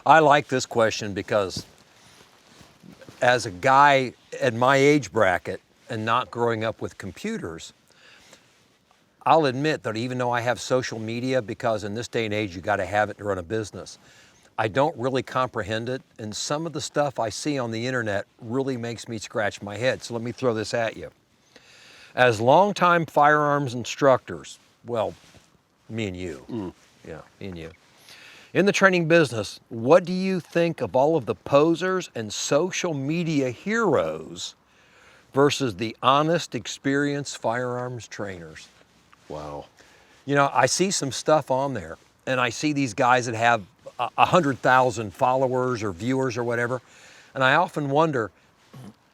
I like this question because as a guy at my age bracket and not growing up with computers, I'll admit that even though I have social media, because in this day and age you got to have it to run a business, I don't really comprehend it, and some of the stuff I see on the internet really makes me scratch my head. So let me throw this at you. As longtime firearms instructors, well, me and you, yeah, me and you, in the training business, what do you think of all of the posers and social media heroes versus the honest, experienced firearms trainers? Wow. You know, I see some stuff on there, and I see these guys that have 100,000 followers or viewers or whatever, and I often wonder,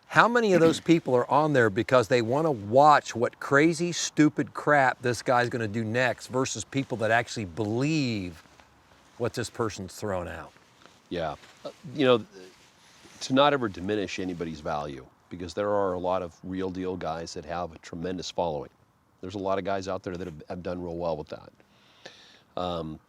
how many of those people are on there because they want to watch what crazy, stupid crap this guy's going to do next versus people that actually believe what this person's throwing out? Yeah. You know, to not ever diminish anybody's value, because there are a lot of real deal guys that have a tremendous following. There's a lot of guys out there that have done real well with that.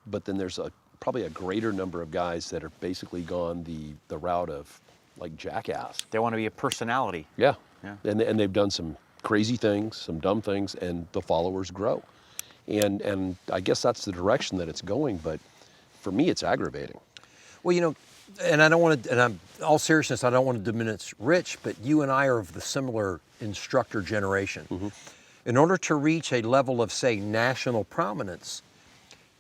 But then there's probably a greater number of guys that are basically gone the route of like jackass. They want to be a personality. Yeah. Yeah. And they've done some crazy things, some dumb things, and the followers grow. And I guess that's the direction that it's going, but for me it's aggravating. Well, you know, and I don't want to, and I'm all seriousness, I don't want to diminish Rich, but you and I are of the similar instructor generation. In order to reach a level of, say, national prominence,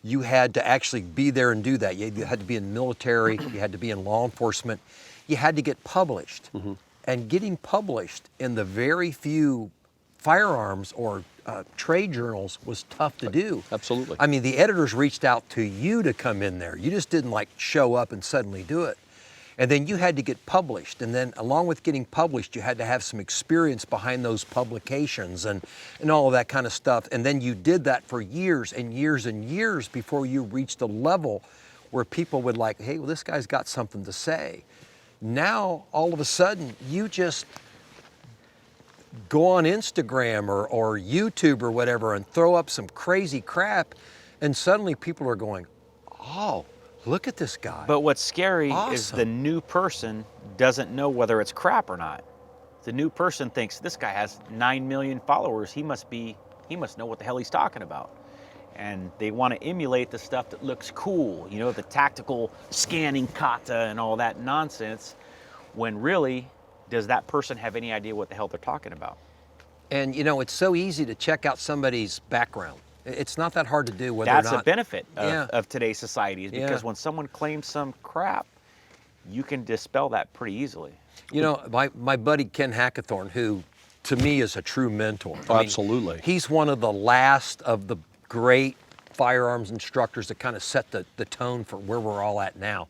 you had to actually be there and do that. You had to be in the military, you had to be in law enforcement, you had to get published. And getting published in the very few firearms or trade journals was tough to do. Absolutely. I mean, the editors reached out to you to come in there. You just didn't like show up and suddenly do it. And then you had to get published. And then along with getting published, you had to have some experience behind those publications and all of that kind of stuff. And then you did that for years and years and years before you reached a level where people would like, hey, well, this guy's got something to say. Now, all of a sudden, you just go on Instagram or YouTube or whatever and throw up some crazy crap, and suddenly people are going, oh, look at this guy. But what's scary is Awesome. the new person doesn't know whether it's crap or not. The new person thinks this guy has 9 million followers. He must know what the hell he's talking about. And they want to emulate the stuff that looks cool, you know, the tactical scanning kata and all that nonsense, when really, does that person have any idea what the hell they're talking about? And you know, it's so easy to check out somebody's background. It's not that hard to do whether That's or not. a benefit Yeah. of today's society, is because Yeah. when someone claims some crap, you can dispel that pretty easily. You know, my buddy Ken Hackathorn, who to me is a true mentor. Oh, absolutely. He's one of the last of the great firearms instructors that kind of set the tone for where we're all at now.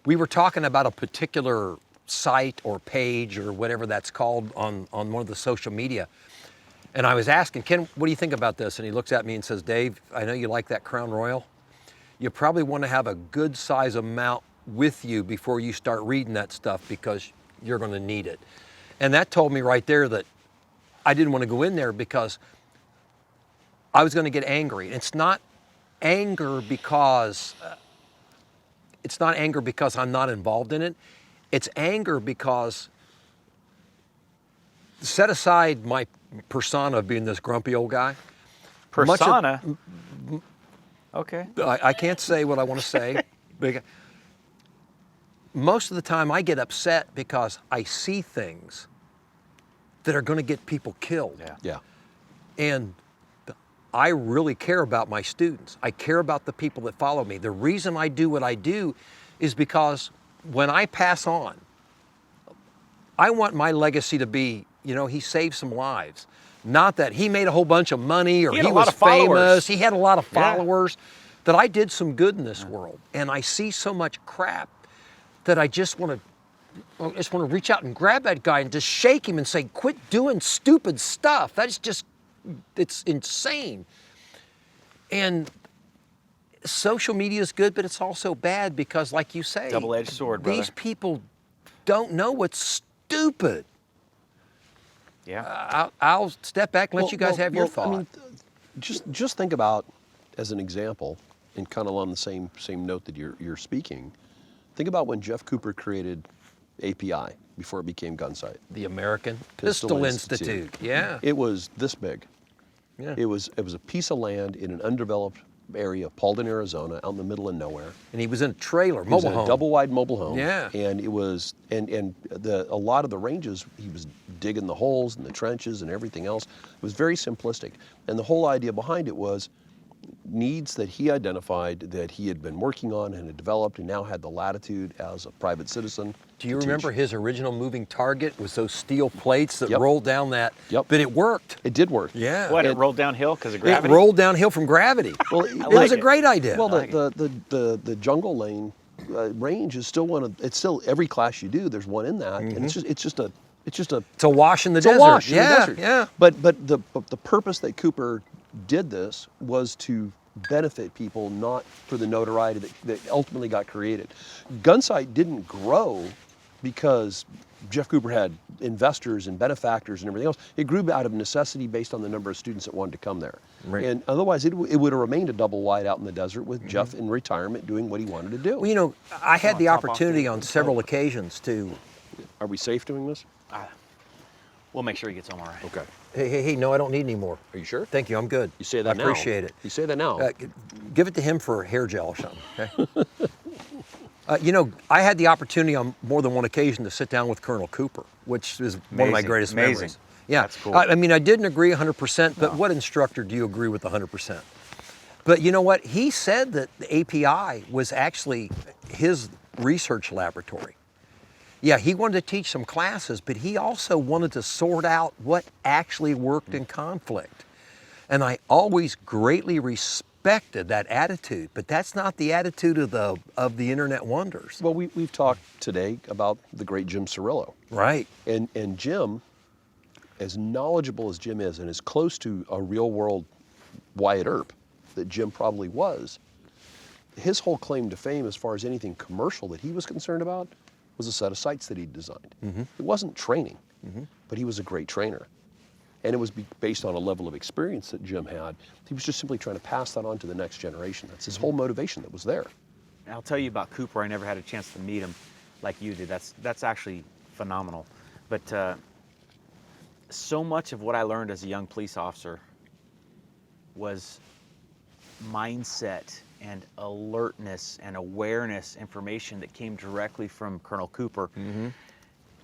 We were talking about a particular site or page or whatever that's called on one of the social media. And I was asking, Ken, what do you think about this? And he looks at me and says, Dave, I know you like that Crown Royal. You probably want to have a good size amount with you before you start reading that stuff, because you're going to need it. And that told me right there that I didn't want to go in there because I was going to get angry. It's not anger because I'm not involved in it. It's anger because, set aside my persona of being this grumpy old guy. Persona? Okay. I can't say what I want to say. Most of the time I get upset because I see things that are going to get people killed. Yeah. And I really care about my students. I care about the people that follow me. The reason I do what I do is because when I pass on, I want my legacy to be, you know, he saved some lives. Not that he made a whole bunch of money or He had he a lot was of followers. famous. He had a lot of Yeah. followers. That I did some good in this world. And I see so much crap that I just want to reach out and grab that guy and just shake him and say, quit doing stupid stuff. It's insane. And social media is good, but it's also bad because, like you say, Double-edged sword, brother. these people don't know what's stupid. Yeah. I'll step back and let you guys have your thought. I mean, just think about, as an example, and kind of on the same note that you're speaking, Think about when Jeff Cooper created API before it became Gunsight. The American Pistol Institute. Yeah. It was this big. Yeah. It was a piece of land in an undeveloped area of Paulden, Arizona, out in the middle of nowhere. And he was in a trailer, He was mobile in a home. double-wide mobile home. Yeah. And it was, a lot of the ranges, he was digging the holes and the trenches and everything else. It was very simplistic. And the whole idea behind it was needs that he identified that he had been working on and had developed and now had the latitude as a private citizen. Do you to remember teach. his original moving target was those steel plates that Yep. rolled down that? Yep. But it worked. It did work. Yeah. What, it It- rolled downhill because of It gravity? rolled downhill from gravity. Well, it like was a it. great idea. Well, like the jungle lane range is still it's still every class you do. There's one in that, and it's just a it's a wash in the it's desert. a wash yeah, in the desert. yeah. But the purpose that Cooper did this was to benefit people, not for the notoriety that ultimately got created. Gunsight didn't grow because Jeff Cooper had investors and benefactors and everything else. It grew out of necessity based on the number of students that wanted to come there. Right. And otherwise, it would have remained a double wide out in the desert with Jeff in retirement doing what he wanted to do. Well, you know, I had the top off opportunity the- on several occasions to. Are we safe doing this? We'll make sure he gets home all right. Okay. Hey, no, I don't need any more. Are you sure? Thank you, I'm good. You say that I now. appreciate it. You say that now. Give it to him for hair gel or something. Okay. You know, I had the opportunity on more than one occasion to sit down with Colonel Cooper, which is one of my Amazing, greatest amazing. memories. Yeah, That's cool. I mean, I didn't agree 100%, but what instructor do you agree with 100%? But you know what? He said that the API was actually his research laboratory. Yeah, he wanted to teach some classes, but he also wanted to sort out what actually worked in conflict. And I always greatly respected that attitude, but that's not the attitude of the internet wonders. Well, we've talked today about the great Jim Cirillo. Right. And Jim, as knowledgeable as Jim is, and as close to a real world Wyatt Earp that Jim probably was, his whole claim to fame as far as anything commercial that he was concerned about was a set of sights that he'd designed. It wasn't training, but he was a great trainer. And it was based on a level of experience that Jim had. He was just simply trying to pass that on to the next generation. That's his whole motivation that was there. And I'll tell you about Cooper. I never had a chance to meet him like you did. That's actually phenomenal. But so much of what I learned as a young police officer was mindset and alertness and awareness information that came directly from Colonel Cooper.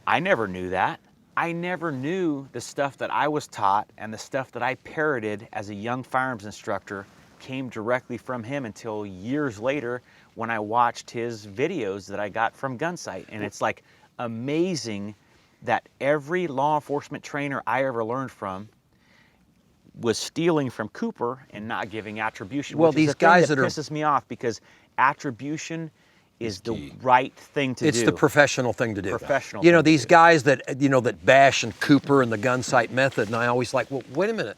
I never knew that. I never knew the stuff that I was taught and the stuff that I parroted as a young firearms instructor came directly from him until years later when I watched his videos that I got from Gunsight. And it's like amazing that every law enforcement trainer I ever learned from was stealing from Cooper and not giving attribution. Well, which is these the thing guys that that are- pisses me off because attribution is the key. right thing to It's do. the professional thing to do. Professional You know, thing to these do. guys that, you know, that bash and Cooper and the Gunsight method, and I always like, well, wait a minute.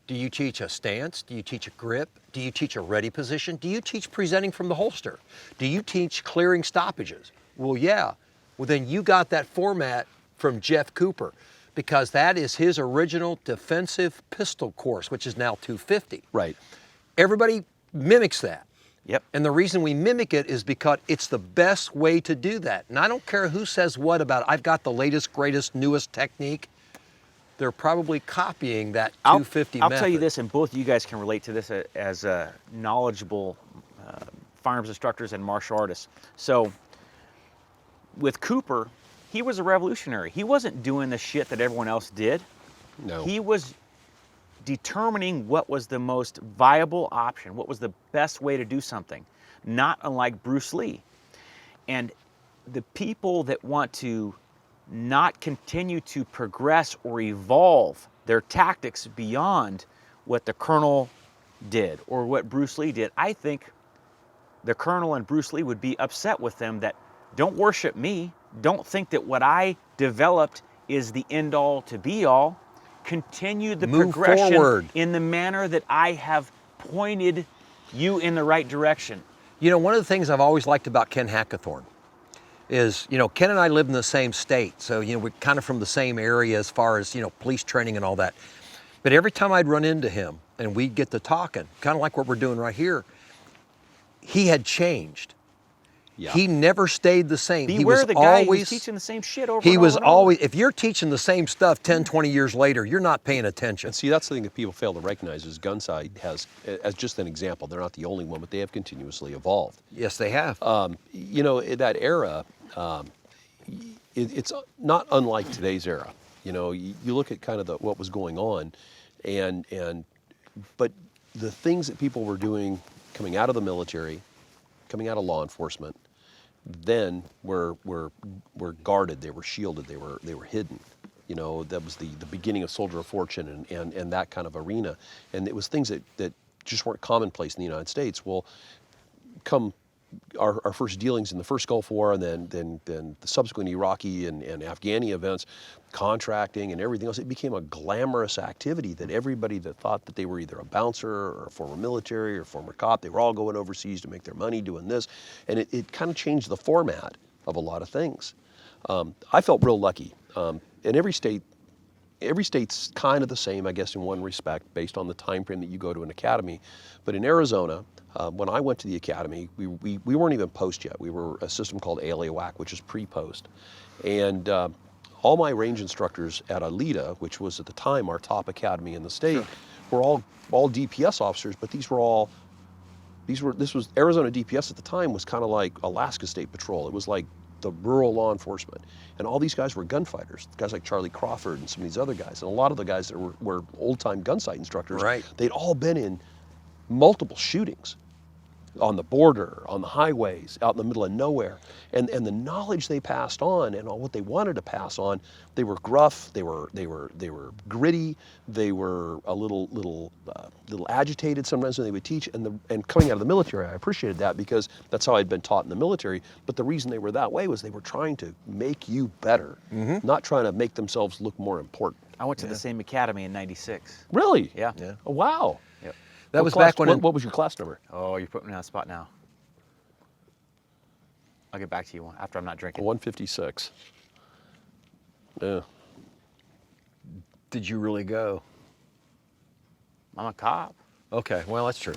Do you teach a stance? Do you teach a grip? Do you teach a ready position? Do you teach presenting from the holster? Do you teach clearing stoppages? Well, yeah. Well, then you got that format from Jeff Cooper because that is his original defensive pistol course, which is now 250. Right. Everybody mimics that. Yep. And the reason we mimic it is because it's the best way to do that. And I don't care who says what about, I've got the latest, greatest, newest technique. They're probably copying that 250 I'll method. tell you this, and both of you guys can relate to this as knowledgeable firearms instructors and martial artists. So with Cooper, he was a revolutionary. He wasn't doing the shit that everyone else did. No. He was determining what was the most viable option, what was the best way to do something, not unlike Bruce Lee. And the people that want to not continue to progress or evolve their tactics beyond what the Colonel did or what Bruce Lee did, I think the Colonel and Bruce Lee would be upset with them that don't worship me, don't think that what I developed is the end all to be all. Continue the Move progression forward. in the manner that I have pointed you in the right direction. You know, one of the things I've always liked about Ken Hackathorn is, you know, Ken and I live in the same state. So, you know, we're kind of from the same area as far as, you know, police training and all that. But every time I'd run into him and we'd get to talking, kind of like what we're doing right here, he had changed. Yeah. He never stayed the same. He Beware was the guy always who's teaching the same shit over He and was over and over. always, if you're teaching the same stuff 10, 20 years later, you're not paying attention. And see, that's the thing that people fail to recognize is Gunsight has, as just an example, they're not the only one, but they have continuously evolved. Yes, they have. You know, in that era, it's not unlike today's era. You know, you look at kind of what was going on, but the things that people were doing coming out of the military, coming out of law enforcement, then were guarded, they were shielded, they were hidden. You know, that was the beginning of Soldier of Fortune and that kind of arena. And it was things that just weren't commonplace in the United States. Well, come our first dealings in the first Gulf War and then the subsequent Iraqi and Afghani events, contracting and everything else, it became a glamorous activity that everybody that thought that they were either a bouncer or a former military or former cop, they were all going overseas to make their money doing this. And it kind of changed the format of a lot of things. I felt real lucky. In every state's kind of the same, I guess, in one respect, based on the time frame that you go to an academy. But in Arizona, when I went to the academy, we weren't even post yet. We were a system called ALAWAC, which is pre-post. And all my range instructors at ALETA, which was at the time our top academy in the state, were all DPS officers, but this was Arizona DPS at the time was kind of like Alaska State Patrol. It was like the rural law enforcement. And all these guys were gunfighters, guys like Charlie Crawford and some of these other guys. And a lot of the guys that were old-time Gunsight instructors, Right. they'd all been in multiple shootings on the border, on the highways, out in the middle of nowhere. And the knowledge they passed on and what they wanted to pass on, they were gruff, they were gritty, they were a little agitated sometimes when they would teach. And coming out of the military, I appreciated that because that's how I'd been taught in the military. But the reason they were that way was they were trying to make you better, not trying to make themselves look more important. I went to the same academy in '96. Really? Yeah. Oh, wow. Yep. That What was class- back when what was your class number? Oh, you're putting me on the spot now. I'll get back to you after I'm not drinking. 156. Yeah. did you really go? I'm a cop. Okay, well, that's true.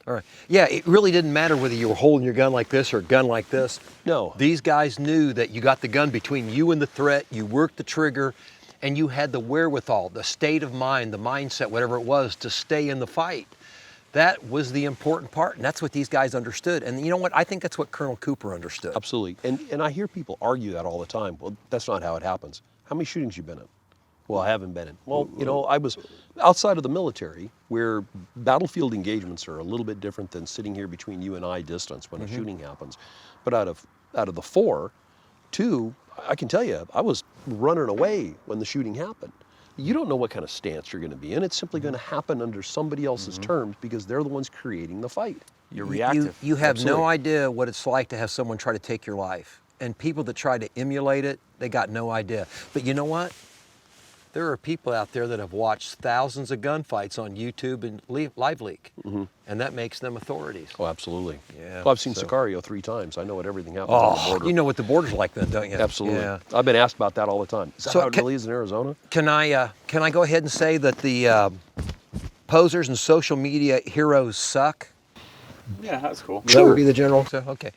All right. Yeah, it really didn't matter whether you were holding your gun like this or a gun like this. No. These guys knew that you got the gun between you and the threat, you worked the trigger, and you had the wherewithal, the state of mind, the mindset, whatever it was, to stay in the fight. That was the important part, and that's what these guys understood. And you know what? I think that's what Colonel Cooper understood. Absolutely. And I hear people argue that all the time. Well, that's not how it happens. How many shootings you been in? Well, I haven't been in. Well, you know, I was outside of the military where battlefield engagements are a little bit different than sitting here between you and I distance when a shooting happens. But out of the 4, 2, I can tell you, I was running away when the shooting happened. You don't know what kind of stance you're going to be in. It's simply going to happen under somebody else's terms because they're the ones creating the fight. You're reactive. You have Absolutely. no idea what it's like to have someone try to take your life. And people that try to emulate it, they got no idea. But you know what? There are people out there that have watched thousands of gunfights on YouTube and LiveLeak, and that makes them authorities. Oh, absolutely. Yeah, Well, I've seen so- Sicario 3 times. I know what everything happens on the Oh, border. you know what the border's like then, don't you? Absolutely. Yeah. I've been asked about that all the time. Is that So how it ca- really is in Arizona? Can I go ahead and say that the posers and social media heroes suck? Yeah, that's cool. That would be the general. So, okay.